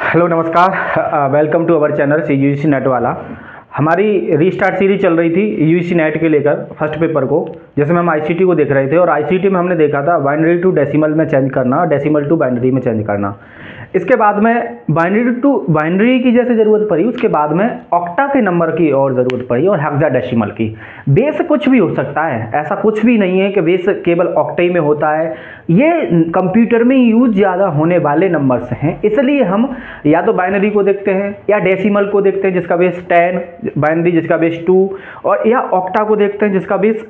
Hello नमस्कार, welcome to our channel UGC NET वाला। हमारी रीस्टार्ट सीरीज चल रही थी यूजीसी नेट के लेकर फर्स्ट पेपर को, जिसमें हम आईसीटी को देख रहे थे और आईसीटी में हमने देखा था बाइनरी टू डेसिमल में चेंज करना, डेसिमल टू बाइनरी में चेंज करना। इसके बाद में बाइनरी टू बाइनरी की जैसे ज़रूरत पड़ी, उसके बाद में ऑक्टा के नंबर की और ज़रूरत पड़ी और हेक्साडेसिमल की। बेस कुछ भी हो सकता है, ऐसा कुछ भी नहीं है कि बेस केवल ऑक्टा में होता है। ये कंप्यूटर में यूज ज़्यादा होने वाले नंबर्स हैं, इसलिए हम या तो बाइनरी को देखते हैं या डेसिमल को देखते हैं जिसका बेस 10, बाइनरी जिसका बेस 2, और या ऑक्टा को देखते हैं जिसका बेस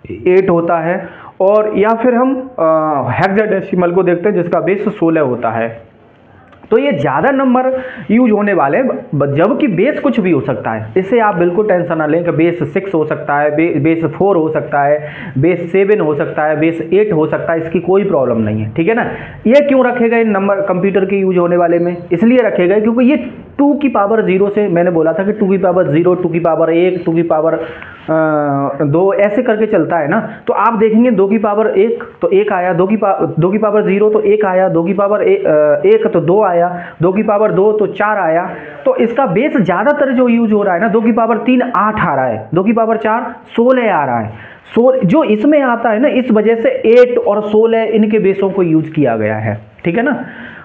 8 होता है, और या फिर हम हेक्साडेसिमल को देखते हैं जिसका बेस 16 होता है। तो ये ज़्यादा नंबर यूज होने वाले, जबकि बेस कुछ भी हो सकता है। इससे आप बिल्कुल टेंशन ना लें कि बेस 6 हो सकता है, बेस 4 हो सकता है, बेस 7 हो सकता है, बेस 8 हो सकता है, इसकी कोई प्रॉब्लम नहीं है, ठीक है ना। ये क्यों रखे गए नंबर कंप्यूटर के यूज होने वाले में? इसलिए रखे गए क्योंकि ये 2 की पावर 0 से, मैंने बोला था कि 2 की पावर 0, 2 की पावर 1, 2 की पावर 2 ऐसे करके चलता है ना। तो आप देखेंगे 2 की पावर 1 तो 1 आया, 2 की पावर 0 तो 1 आया, 2 की पावर 1 तो 2 आया, 2 की पावर 2 तो 4 आया। तो इसका बेस ज़्यादातर जो यूज हो रहा है ना, 2 की पावर 3 8 आ रहा है, 2 की पावर 4 16 आ रहा है। जो इसमें आता है ना, इस वजह से 8 और 16 इनके बेसों को यूज किया गया है, ठीक है ना।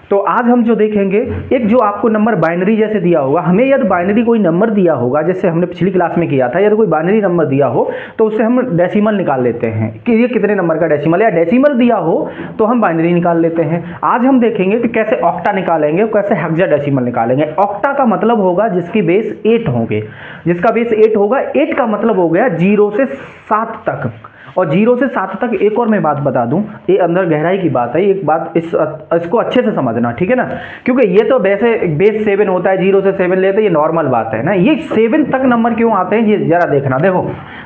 तो आज हम जो देखेंगे, एक जो आपको नंबर बाइनरी जैसे दिया होगा, हमें यदि बाइनरी कोई नंबर दिया होगा, जैसे हमने पिछली क्लास में किया था, यदि कोई बाइनरी नंबर दिया हो तो उससे हम डेसिमल निकाल लेते हैं कि ये कितने नंबर का डेसिमल, या डेसिमल दिया हो तो हम बाइनरी निकाल लेते हैं। आज हम देखेंगे कि कैसे ऑक्टा निकालेंगे और कैसे हेक्साडेसिमल निकालेंगे। ऑक्टा का मतलब होगा जिसकी बेस 8 होंगे, जिसका बेस 8 होगा। 8 का मतलब हो गया 0 से 7 तक, और 0 से 7 तक एक और मैं बात बता दूं, ये अंदर गहराई की बात है, एक बात इसको अच्छे से समझना, ठीक है ना। क्योंकि ये तो वैसे बेस 7 होता है, 0 से 7 लेते हैं, ये नॉर्मल बात है ना। ये 7 तक नंबर क्यों आते हैं ये जरा देखना। देखो,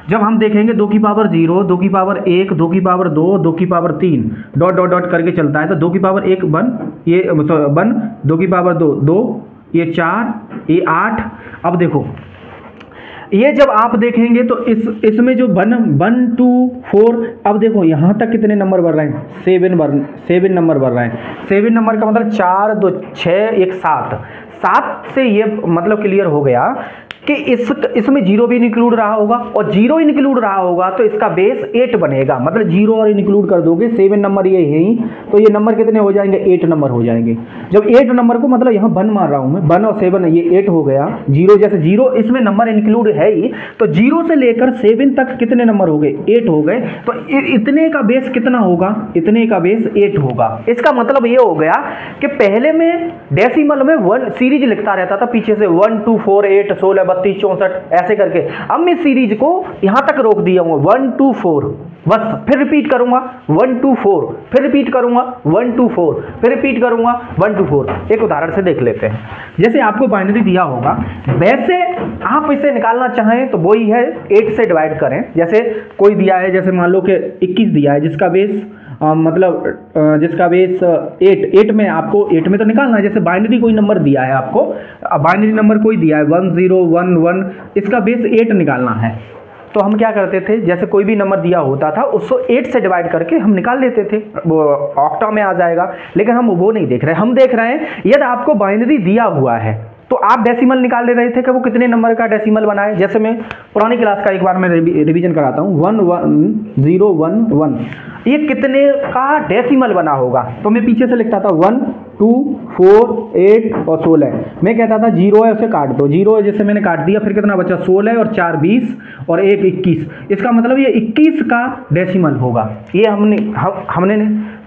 जब हम देखेंगे 2 की पावर 0, 2 की पावर 1, 2 की पावर 2, 2 की पावर 3, डॉट डॉट डॉट करके चलता है। तो 2 की पावर 1 1, ये 1, 2 की पावर 2 2, ये 4, ये 8। अब देखो, ये जब आप देखेंगे तो इसमें जो 1 2 4, अब देखो यहाँ तक कितने नंबर बढ़ रहे हैं, 7 नंबर बढ़ रहे हैं। 7 नंबर का मतलब 4 2 6 1 7 से ये मतलब क्लियर हो गया कि इसमें 0 भी इंक्लूड रहा होगा, और 0 इंक्लूड रहा होगा तो इसका बेस 8 बनेगा। मतलब 0 और इंक्लूड कर दोगे, 7 नंबर ये है ही, तो ये नंबर कितने हो जाएंगे, 8 नंबर हो जाएंगे। जब 8 नंबर को, मतलब यहाँ 1 मार रहा हूँ मैं, 1 और 7, ये 8 हो गया। 0 जैसे 0 इसमें नंबर इंक्लूड है ही, तो 0 से लेकर 7 तक कितने नंबर हो गए, 8 हो गए। तो इतने का बेस कितना होगा, इतने का बेस 8 होगा। इसका मतलब ये हो गया कि पहले में डेसिमल में 1 सीरीज लिखता रहता था पीछे से, 1 2 4 8 16 32 64 ऐसे करके। अब मैं सीरीज को यहां तक रोक दिया हूं, 1 2 4 बस, फिर रिपीट करूंगा 1 2 4, फिर रिपीट करूंगा 1 2 4, फिर रिपीट करूंगा 1 2 4। एक उदाहरण से देख लेते हैं। जैसे आपको बाइनरी दिया होगा, वैसे आप इसे निकालना चाहें तो वही है, 8 से डिवाइड करें। जैसे कोई दिया है, जैसे मान लो कि 21 दिया है, जिसका बेस जिसका बेस 8 में, आपको 8 में तो निकालना है। जैसे बाइनरी कोई नंबर दिया है आपको, बाइनरी नंबर कोई दिया है 1 0 1 1, इसका बेस 8 निकालना है। तो हम क्या करते थे, जैसे कोई भी नंबर दिया होता था उसको 8 से डिवाइड करके हम निकाल लेते थे, वो ऑक्टा में आ जाएगा। लेकिन हम वो नहीं देख रहे, हम देख रहे हैं यदि आपको बाइनरी दिया हुआ है तो आप डेसिमल निकाल ले रहे थे कि वो कितने नंबर का डेसिमल बना है। जैसे मैं पुरानी क्लास का एक बार मैं रिवीजन कराता हूँ, 1 1 0 1 1, ये कितने का डेसिमल बना होगा। तो मैं पीछे से लिखता था 1 2 4 8 और 16। मैं कहता था 0 है उसे काट दो, 0 है जैसे मैंने काट दिया, फिर कितना बचा, 16 और 4 20 और 1 21। इसका मतलब ये 21 का डेसिमल होगा। ये हमने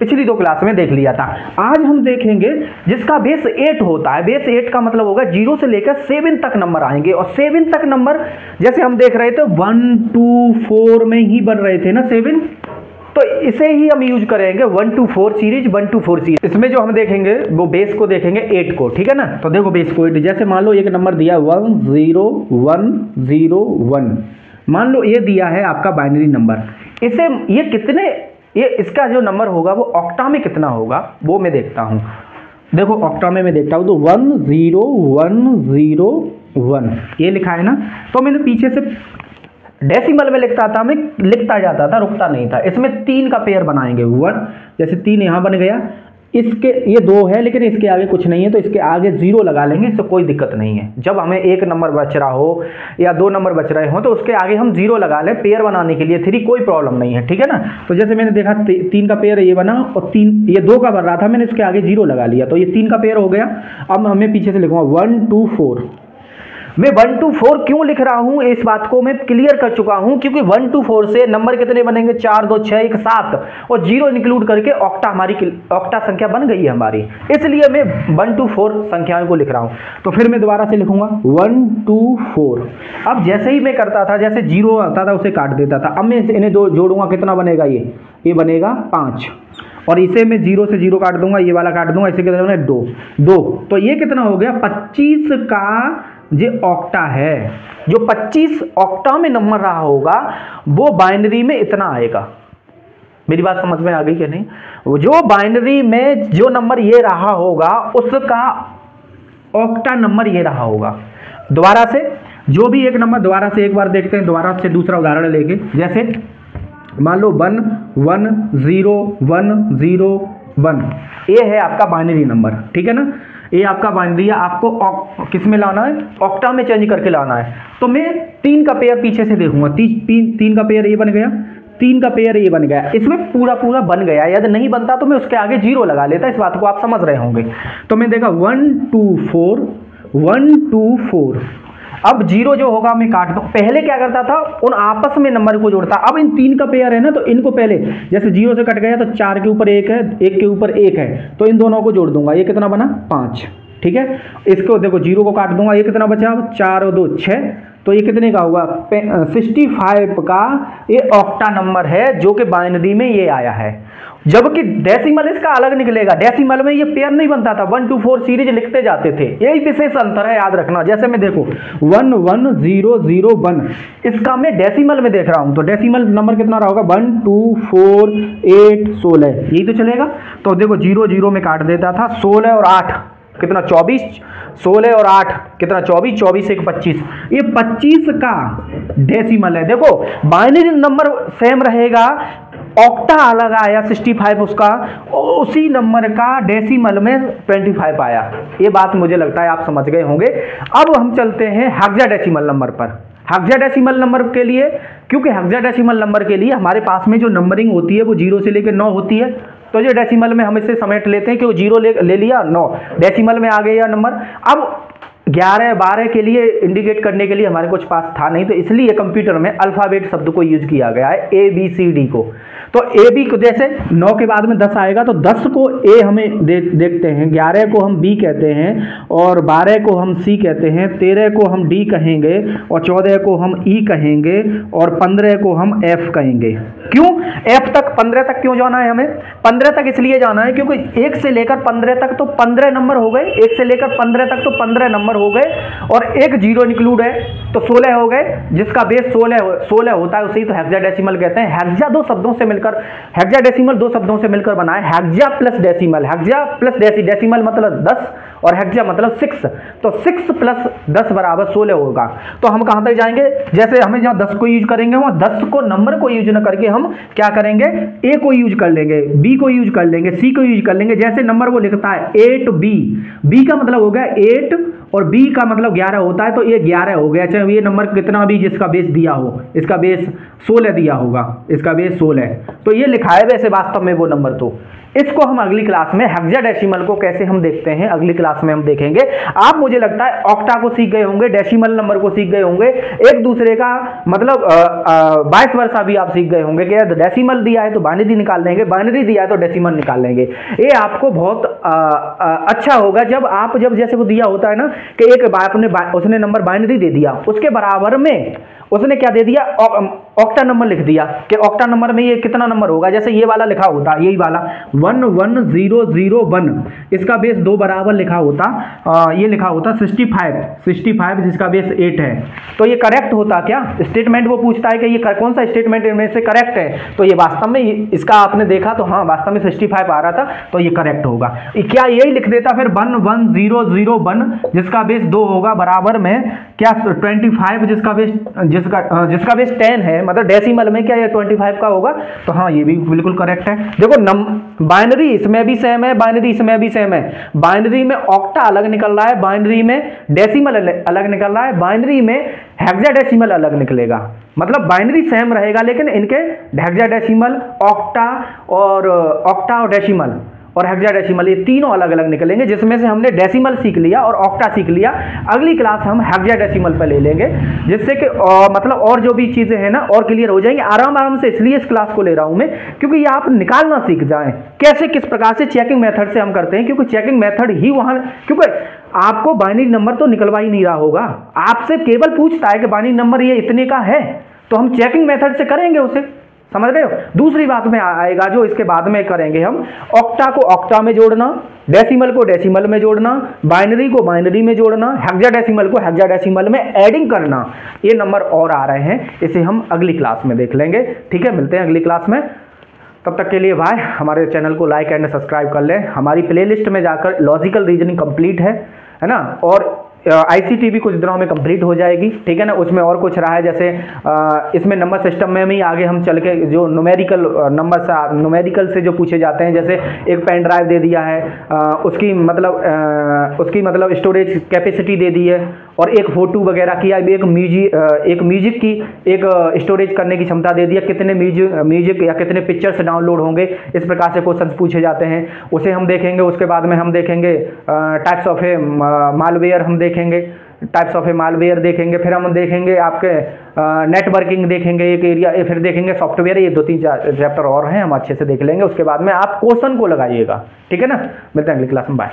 पिछली 2 क्लास में देख लिया था। आज हम देखेंगे जिसका बेस 8 होता है। बेस 8 का मतलब होगा 0 से लेकर 7 तक नंबर आएंगे, और 7 तक नंबर जैसे हम देख रहे थे 1 2 4 में ही बन रहे थे ना 7, तो इसे ही हम यूज करेंगे 1 2 4 सीरीज, 1 2 4 सीरीज। इसमें जो हम देखेंगे वो बेस को देखेंगे 8 को, ठीक है ना। तो देखो बेस को 8, जैसे मान लो एक नंबर दिया 1 0 1 0 1, मान लो ये दिया है आपका बाइनरी नंबर। इसे ये कितने, ये इसका जो नंबर होगा वो ऑक्टा में कितना होगा वो मैं देखता हूँ। देखो ऑक्टा में मैं देखता हूँ तो 1 0 1 0 1 ये लिखा है ना। तो मैंने पीछे से डेसिमल में लिखता था, मैं लिखता जाता था, रुकता नहीं था। इसमें 3 का पेयर बनाएंगे, 1 जैसे 3 यहाँ बन गया, इसके ये 2 है लेकिन इसके आगे कुछ नहीं है, तो इसके आगे 0 लगा लेंगे, इससे कोई दिक्कत नहीं है। जब हमें 1 नंबर बच रहा हो या 2 नंबर बच रहे हो तो उसके आगे हम 0 लगा लें पेयर बनाने के लिए 3, कोई प्रॉब्लम नहीं है, ठीक है ना। तो जैसे मैंने देखा 3 का पेयर ये बना और 3 ये 2 का बन रहा था, मैंने इसके आगे 0 लगा लिया तो ये 3 का पेयर हो गया। अब मैं पीछे से लिखूंगा 1 2 4। मैं 1 2 4 क्यों लिख रहा हूं इस बात को मैं क्लियर कर चुका हूं, क्योंकि 1 2 4 से नंबर कितने बनेंगे 4 2 6 1 7 और 0 इंक्लूड करके ऑक्टा हमारी ऑक्टा संख्या बन गई है हमारी, इसलिए मैं 1 2 4 संख्याओं को लिख रहा हूं। तो फिर मैं दोबारा से लिखूंगा 1 2 4। अब जैसे ही मैं करता था, जैसे 0 आता था उसे काट देता था, अब मैं इन्हें दो जोड़ूंगा, कितना बनेगा ये बनेगा 5 और इसे मैं 0 से 0 काट दूंगा, ये वाला काट दूंगा, इसे कितना बनेगा 2। तो ये कितना हो गया 25 का ये ऑक्टा है। जो 25 ऑक्टा में नंबर रहा होगा वो बाइनरी में इतना आएगा। मेरी बात समझ में आ गई कि नहीं? जो बाइनरी में जो नंबर ये रहा होगा उसका ऑक्टा नंबर ये रहा होगा। दोबारा से जो भी एक नंबर दोबारा से एक बार देखते हैं, दोबारा से दूसरा उदाहरण लेके, जैसे मान लो 1 1 0 1 0 1, ये है आपका बाइनरी नंबर, ठीक है ना। ये आपका बाइनरी है, आपको किस में लाना है, ऑक्टा में चेंज करके लाना है। तो मैं 3 का पेयर पीछे से देखूंगा, 3 का पेयर ये बन गया, 3 का पेयर ये बन गया, इसमें पूरा बन गया। यदि नहीं बनता तो मैं उसके आगे 0 लगा लेता, इस बात को आप समझ रहे होंगे। तो मैं देखा 1 2 4 1 2 4। अब 0 जो होगा मैं काट दूं। पहले क्या करता था, उन आपस में नंबर को जोड़ता। अब इन 3 का पेयर है ना, तो इनको पहले जैसे 0 से कट गया तो 4 के ऊपर 1 है, 1 के ऊपर 1 है, तो इन दोनों को जोड़ दूंगा, ये कितना बना 5, ठीक है। इसको देखो 0 को काट दूंगा, ये कितना बचा 4 और 2 6, तो ये कितने का होगा 65 का ये ऑक्टा नंबर है जो कि बाइनरी में ये आया है। जबकि डेसिमल इसका अलग निकलेगा, डेसिमल में ये पेयर नहीं बनता था, 1 2 4 सीरीज लिखते जाते थे, यही विशेष अंतर है, याद रखना। जैसे मैं देखो 1 1 0 0 1, इसका मैं डेसिमल में देख रहा हूं तो डेसिमल नंबर कितना रहा होगा 1 2 4 8 16, यही तो चलेगा। तो देखो 0 0 में काट देता था, 16 और 8 कितना 24, 16 और 8 कितना 24, 24 1 25, ये 25 का डेसिमल है। देखो बाइनरी नंबर सेम रहेगा, ऑक्टा अलग आया 65 उसका, उसी नंबर का डेसिमल में 25 आया। ये बात मुझे लगता है आप समझ गए होंगे। अब हम चलते हैं हेक्साडेसिमल नंबर पर। हेक्साडेसिमल नंबर के लिए, क्योंकि हेक्साडेसिमल नंबर के लिए हमारे पास में जो नंबरिंग होती है वो 0 से लेकर 9 होती है, तो जो डेसिमल में हम इसे समेट लेते हैं, क्योंकि 0 ले लिया 9 डेसिमल में आ गया नंबर। अब 11 12 के लिए इंडिकेट करने के लिए हमारे कुछ पास था नहीं, तो इसलिए कंप्यूटर में अल्फ़ाबेट शब्द को यूज किया गया है, ABCD को। तो AB को जैसे 9 के बाद में 10 आएगा तो 10 को A हमें देखते हैं, 11 को हम B कहते हैं, और 12 को हम C कहते हैं, 13 को हम D कहेंगे, और 14 को हम E कहेंगे, और 15 को हम F कहेंगे। क्यों F तक 15 तक क्यों जाना है हमें? 15 तक इसलिए जाना है क्योंकि 1 से लेकर 15 तक तो 15 नंबर हो गए, 1 से लेकर 15 तक तो 15 नंबर हो गए, और एक 0 इंक्लूड है तो 16 हो गए, जिसका बेस 16 होता है, उसे ही तो हेक्साडेसिमल कहते हैं। हेक्सा दो शब्दों से मिलकर, हेक्साडेसिमल 2 शब्दों से मिलकर बना है, hexa plus decimal. Hexa plus decimal मतलब 10 और हेक्सा मतलब 6, तो 6 प्लस 10 बराबर 16 होगा। तो हम कहां तक जाएंगे, जैसे हमें जहां 10 को यूज करेंगे वहां 10 को नंबर को यूज न करके हम क्या करेंगे, A को यूज कर लेंगे, B को यूज कर लेंगे, C को यूज कर लेंगे। जैसे नंबर को लिखता है 8B, B का मतलब हो गया 8 और B का मतलब 11 होता है, तो ये 11 हो गया। चाहे ये नंबर कितना भी जिसका बेस दिया हो, इसका बेस 16 दिया होगा, इसका बेस 16 है, तो ये लिखा है वैसे वास्तव में वो नंबर। तो इसको हम अगली क्लास में हेक्साडेसिमल को कैसे हम देखते हैं अगली क्लास में हम देखेंगे। आप मुझे लगता है ऑक्टा को सीख गए होंगे, डेसिमल नंबर को सीख गए होंगे, एक दूसरे का मतलब वाइस वर्सा भी आप सीख गए होंगे कि डेसिमल दिया है तो बाइनरी निकाल लेंगे, बाइनरी दिया है तो डेसिमल निकाल लेंगे। ये आपको बहुत अच्छा होगा जब जैसे वो दिया होता है ना कि एक उसने नंबर बाइनरी दे दिया, उसके बराबर में उसने क्या दे दिया, ऑक्टा नंबर लिख दिया कि ऑक्टा नंबर में ये कितना नंबर होगा। जैसे ये वाला लिखा होता, यही वाला 1 1 0 0 1, इसका बेस 2 बराबर लिखा होता, ये लिखा होता 65 जिसका बेस 8 है। तो ये करेक्ट होता क्या? स्टेटमेंट वो पूछता है कि ये कौन सा स्टेटमेंट इनमें से करेक्ट है, तो ये वास्तव में इसका आपने देखा तो हाँ वास्तव में 65 आ रहा था, तो ये करेक्ट होगा। क्या यही लिख देता फिर 11001 जिसका बेस 2 होगा बराबर में क्या 25 जिसका बेस 10 है, मतलब डेसिमल में क्या ये 25 का होगा। तो हाँ ये भी बिल्कुल करेक्ट है। देखो बाइनरी इसमें भी सेम है, बाइनरी इसमें भी सेम है। बाइनरी में ऑक्टा अलग निकल रहा है, बाइनरी में डेसिमल अलग निकल रहा है, बाइनरी में हेक्साडेसिमल अलग निकलेगा। मतलब बाइनरी सेम रहेगा लेकिन इनके हेक्साडेसिमल, ऑक्टा और डेसिमल और हेक्साडेसिमल ये तीनों अलग अलग निकलेंगे, जिसमें से हमने डेसिमल सीख लिया और ऑक्टा सीख लिया। अगली क्लास हम हेक्साडेसिमल पर ले लेंगे, जिससे कि मतलब और जो भी चीज़ें हैं ना और क्लियर हो जाएंगी आराम से। इसलिए इस क्लास को ले रहा हूं मैं, क्योंकि ये आप निकालना सीख जाएं कैसे किस प्रकार से चेकिंग मेथड से हम करते हैं, क्योंकि चेकिंग मेथड ही वहां, क्योंकि आपको बाइनरी नंबर तो निकलवा ही नहीं रहा होगा, आपसे केवल पूछता है कि बाइनरी नंबर ये इतने का है, तो हम चेकिंग मेथड से करेंगे उसे, समझ रहे हो। दूसरी बात में आएगा जो इसके बाद में करेंगे हम, ऑक्टा को ऑक्टा में जोड़ना, डेसिमल को डेसिमल में जोड़ना, बाइनरी को बाइनरी में जोड़ना, हेक्साडेसिमल को हेक्साडेसिमल में एडिंग करना। ये नंबर और आ रहे हैं, इसे हम अगली क्लास में देख लेंगे। ठीक है, मिलते हैं अगली क्लास में। तब तक के लिए भाई हमारे चैनल को लाइक एंड सब्सक्राइब कर लें। हमारी प्लेलिस्ट में जाकर लॉजिकल रीजनिंग कंप्लीट है ना, और आईसीटी भी कुछ दिनों में कंप्लीट हो जाएगी। ठीक है ना, उसमें और कुछ रहा है, जैसे इसमें नंबर सिस्टम में भी आगे हम चल के जो न्यूमेरिकल से जो पूछे जाते हैं, जैसे एक पेन ड्राइव दे दिया है, उसकी मतलब स्टोरेज कैपेसिटी दे दी है, और एक फोटो वगैरह की, एक म्यूजिक की एक स्टोरेज करने की क्षमता दे दी है, कितने म्यूजिक या कितने पिक्चर्स डाउनलोड होंगे, इस प्रकार से क्वेश्चन पूछे जाते हैं, उसे हम देखेंगे। उसके बाद में हम देखेंगे टाइप्स ऑफ ए मालवेयर, हम देखेंगे टाइप्स ऑफ ए मालवेयर देखेंगे, फिर हम देखेंगे आपके नेटवर्किंग देखेंगे एक एरिया, फिर देखेंगे सॉफ्टवेयर। ये 2-3 चैप्टर और हैं, हम अच्छे से देख लेंगे। उसके बाद में आप क्वेश्चन को लगाइएगा। ठीक है ना, मिलते हैं अगली क्लास में, बाय।